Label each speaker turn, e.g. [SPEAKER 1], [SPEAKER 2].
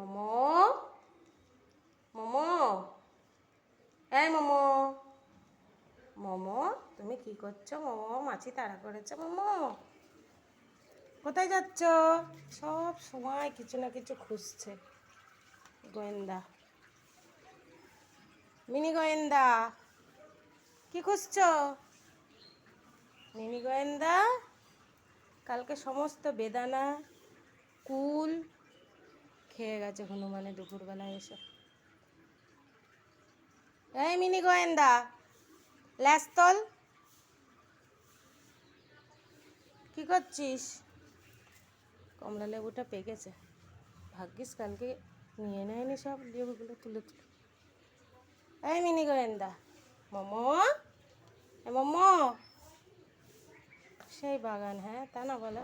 [SPEAKER 1] মোমো মোমো, এই মোমো, মোমো তুমি কি করছো? মোমো মাছি তাড়া করেছে। মোমো কোথায় যাচ্ছ? সব সময় কিছু না কিছু খুঁজছে গোয়েন্দা। মিনি গোয়েন্দা কি খুঁজছো? মিনি গোয়েন্দা কালকে সমস্ত বেদানা কুল খেয়ে গেছে হনুমানে দুপুরবেলায় এসে। এই মিনি গোয়েন্দা ল্যাস্তল, কি করছিস? কমলা লেবুটা পেকেছে, ভাগ্যিস কালকে নিয়ে নেয়নি সব লেবুগুলো তুলে তুলে। এই মিনি গোয়েন্দা, মোমো, মোমো সেই বাগান, হ্যাঁ তা না বলো।